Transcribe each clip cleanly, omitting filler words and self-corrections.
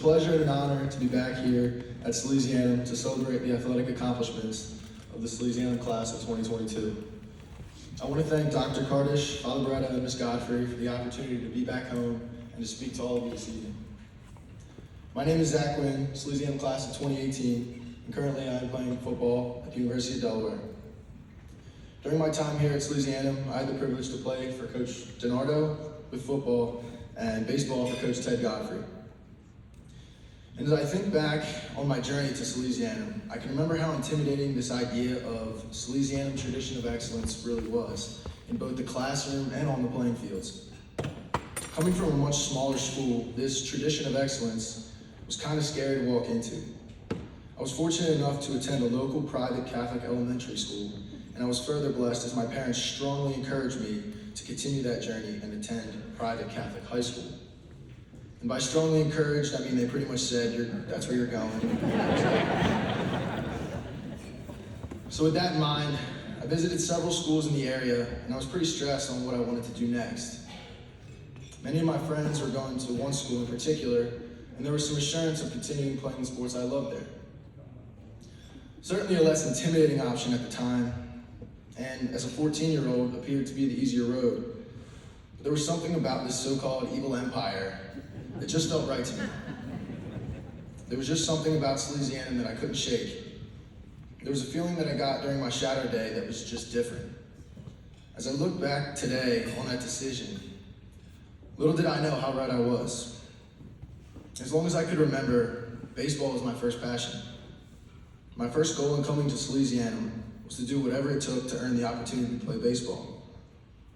pleasure and an honor to be back here at Salesianum to celebrate the athletic accomplishments of the Salesianum class of 2022. I want to thank Dr. Kardish, Father Beretta, and Ms. Godfrey for the opportunity to be back home and to speak to all of you this evening. My name is Zach Gwynn, Salesianum class of 2018, and currently I am playing football at the University of Delaware. During my time here at Salesianum, I had the privilege to play for Coach DiNardo with football and baseball for Coach Ted Godfrey. And as I think back on my journey to Salesianum, I can remember how intimidating this idea of Salesianum tradition of excellence really was, in both the classroom and on the playing fields. Coming from a much smaller school, this tradition of excellence was kind of scary to walk into. I was fortunate enough to attend a local private Catholic elementary school, and I was further blessed as my parents strongly encouraged me to continue that journey and attend a private Catholic high school. And by strongly encouraged, I mean they pretty much said, that's where you're going. So with that in mind, I visited several schools in the area, and I was pretty stressed on what I wanted to do next. Many of my friends were going to one school in particular, and there was some assurance of continuing playing the sports I loved there. Certainly a less intimidating option at the time, and as a 14-year-old appeared to be the easier road. But there was something about this so-called evil empire that just felt right to me. There was just something about Salesianum that I couldn't shake. There was a feeling that I got during my shadow day that was just different. As I look back today on that decision, little did I know how right I was. As long as I could remember, baseball was my first passion. My first goal in coming to Salesianum was to do whatever it took to earn the opportunity to play baseball.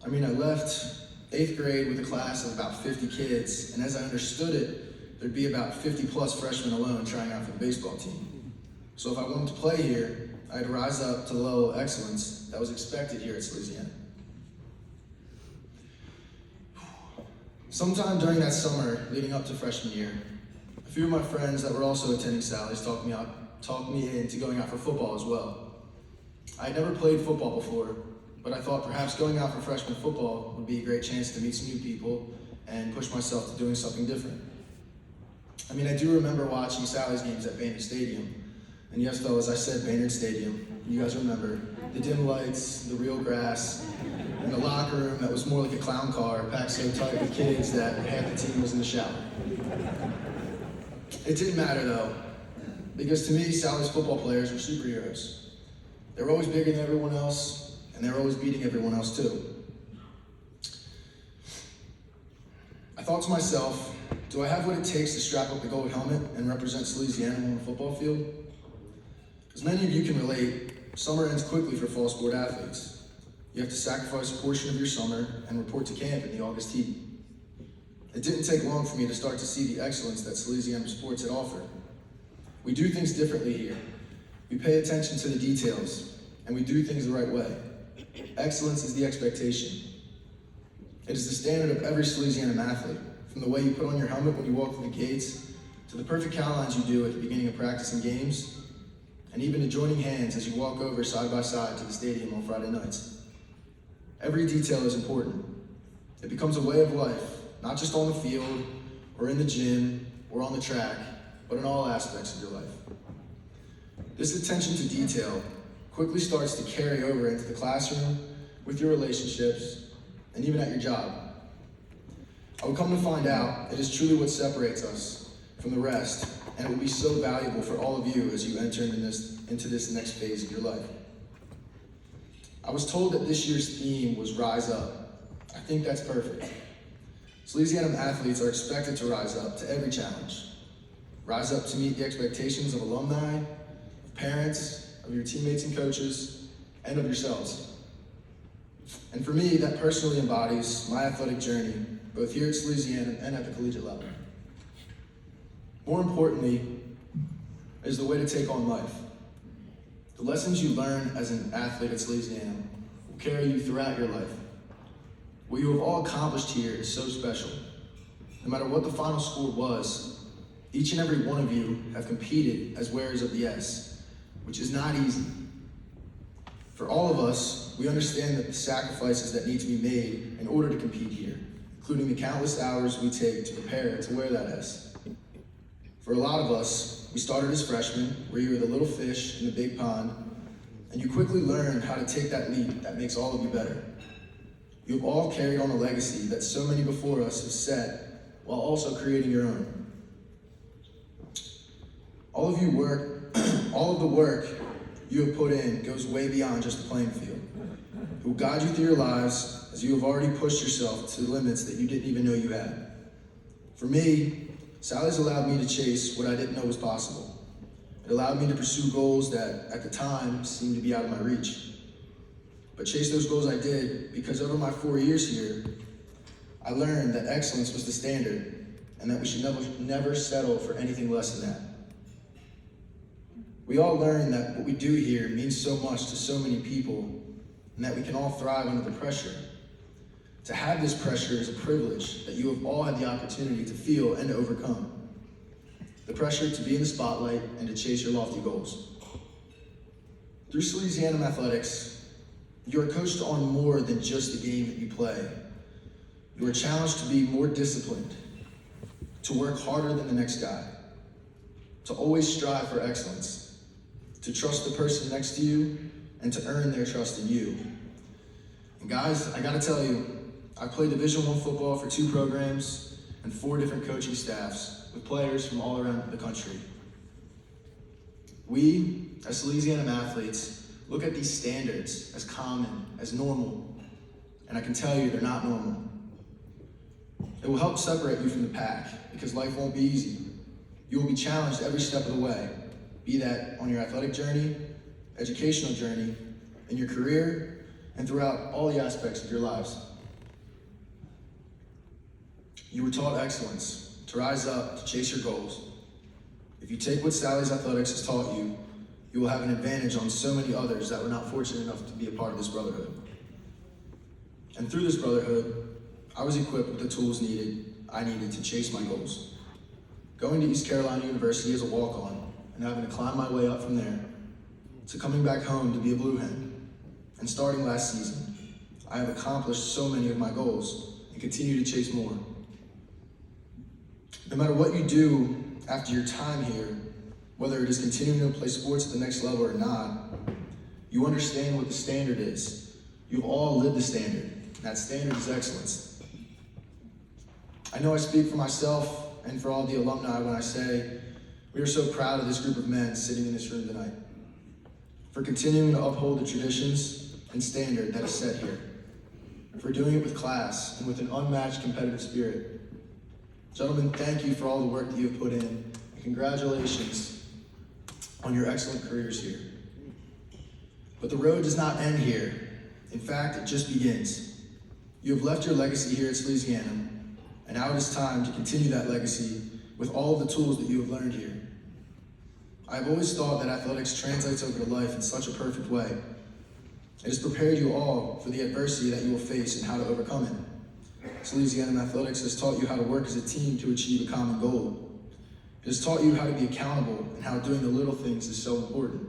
I mean, I left 8th grade with a class of about 50 kids, and as I understood it, there'd be about 50 plus freshmen alone trying out for the baseball team. So if I wanted to play here, I had to rise up to the level of excellence that was expected here at Salesianum. Sometime during that summer leading up to freshman year, a few of my friends that were also attending Sally's talked me into going out for football as well. I had never played football before, but I thought perhaps going out for freshman football would be a great chance to meet some new people and push myself to doing something different. I mean, I do remember watching Sally's games at Banquet Stadium. And yes, fellas, I said Baynard Stadium. You guys remember. The dim lights, the real grass, and the locker room that was more like a clown car, packed so tight with kids that half the team was in the shower. It didn't matter though, because to me, Sally's football players were superheroes. They were always bigger than everyone else, and they were always beating everyone else too. I thought to myself, do I have what it takes to strap up the gold helmet and represent Salesianum on the football field? As many of you can relate, summer ends quickly for fall sport athletes. You have to sacrifice a portion of your summer and report to camp in the August heat. It didn't take long for me to start to see the excellence that Salesianum sports had offered. We do things differently here. We pay attention to the details, and we do things the right way. Excellence is the expectation. It is the standard of every Salesianum athlete, from the way you put on your helmet when you walk through the gates, to the perfect cow lines you do at the beginning of practice and games, and even to joining hands as you walk over side by side to the stadium on Friday nights. Every detail is important. It becomes a way of life, not just on the field, or in the gym, or on the track, but in all aspects of your life. This attention to detail quickly starts to carry over into the classroom, with your relationships, and even at your job. I would come to find out it is truly what separates us from the rest, and it will be so valuable for all of you as you enter into this next phase of your life. I was told that this year's theme was Rise Up. I think that's perfect. Salesianum athletes are expected to rise up to every challenge. Rise up to meet the expectations of alumni, of parents, of your teammates and coaches, and of yourselves. And for me, that personally embodies my athletic journey, both here at Salesianum and at the collegiate level. More importantly, is the way to take on life. The lessons you learn as an athlete at Salesianum will carry you throughout your life. What you have all accomplished here is so special. No matter what the final score was, each and every one of you have competed as wearers of the S, which is not easy. For all of us, we understand that the sacrifices that need to be made in order to compete here, including the countless hours we take to prepare to wear that S. For a lot of us, we started as freshmen, where you were the little fish in the big pond, and you quickly learned how to take that leap that makes all of you better. You have all carried on a legacy that so many before us have set, while also creating your own. All of the work you have put in goes way beyond just the playing field. It will guide you through your lives as you have already pushed yourself to limits that you didn't even know you had. For me, Sally's allowed me to chase what I didn't know was possible. It allowed me to pursue goals that, at the time, seemed to be out of my reach. But chase those goals I did because over my 4 years here, I learned that excellence was the standard and that we should never settle for anything less than that. We all learned that what we do here means so much to so many people and that we can all thrive under the pressure. To have this pressure is a privilege that you have all had the opportunity to feel and to overcome. The pressure to be in the spotlight and to chase your lofty goals. Through Salesianum athletics, you are coached on more than just the game that you play. You are challenged to be more disciplined, to work harder than the next guy, to always strive for excellence, to trust the person next to you, and to earn their trust in you. And guys, I gotta tell you, I played Division I football for 2 programs and 4 different coaching staffs with players from all around the country. We, as Salesianum athletes, look at these standards as common, as normal, and I can tell you they're not normal. It will help separate you from the pack because life won't be easy. You will be challenged every step of the way, be that on your athletic journey, educational journey, in your career, and throughout all the aspects of your lives. You were taught excellence, to rise up, to chase your goals. If you take what Sally's Athletics has taught you, you will have an advantage on so many others that were not fortunate enough to be a part of this brotherhood. And through this brotherhood, I was equipped with the tools I needed to chase my goals. Going to East Carolina University as a walk-on and having to climb my way up from there, to coming back home to be a Blue Hen, and starting last season, I have accomplished so many of my goals and continue to chase more. No matter what you do after your time here, whether it is continuing to play sports at the next level or not, you understand what the standard is. You've all lived the standard, and that standard is excellence. I know I speak for myself and for all the alumni when I say we are so proud of this group of men sitting in this room tonight, for continuing to uphold the traditions and standard that is set here, for doing it with class and with an unmatched competitive spirit. Gentlemen, thank you for all the work that you have put in, and congratulations on your excellent careers here. But the road does not end here. In fact, it just begins. You have left your legacy here at Salesianum, and now it is time to continue that legacy with all of the tools that you have learned here. I have always thought that athletics translates over to life in such a perfect way. It has prepared you all for the adversity that you will face and how to overcome it. Salesianum Athletics has taught you how to work as a team to achieve a common goal. It has taught you how to be accountable and how doing the little things is so important.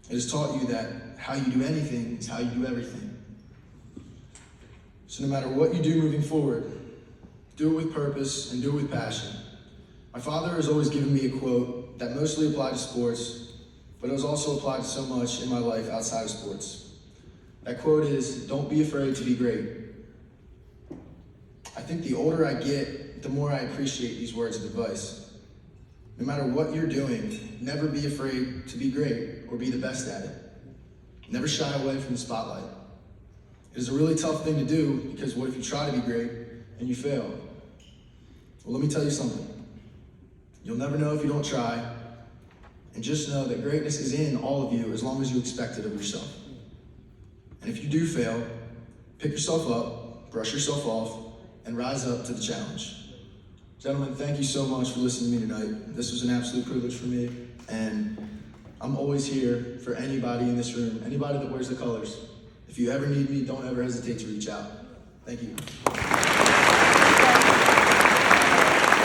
It has taught you that how you do anything is how you do everything. So no matter what you do moving forward, do it with purpose and do it with passion. My father has always given me a quote that mostly applied to sports, but it was also applied to so much in my life outside of sports. That quote is, "Don't be afraid to be great." I think the older I get, the more I appreciate these words of advice. No matter what you're doing, never be afraid to be great or be the best at it. Never shy away from the spotlight. It is a really tough thing to do because what if you try to be great and you fail? Well, let me tell you something. You'll never know if you don't try, and just know that greatness is in all of you as long as you expect it of yourself. And if you do fail, pick yourself up, brush yourself off, and rise up to the challenge. Gentlemen, thank you so much for listening to me tonight. This was an absolute privilege for me, and I'm always here for anybody in this room, anybody that wears the colors. If you ever need me, don't ever hesitate to reach out. Thank you.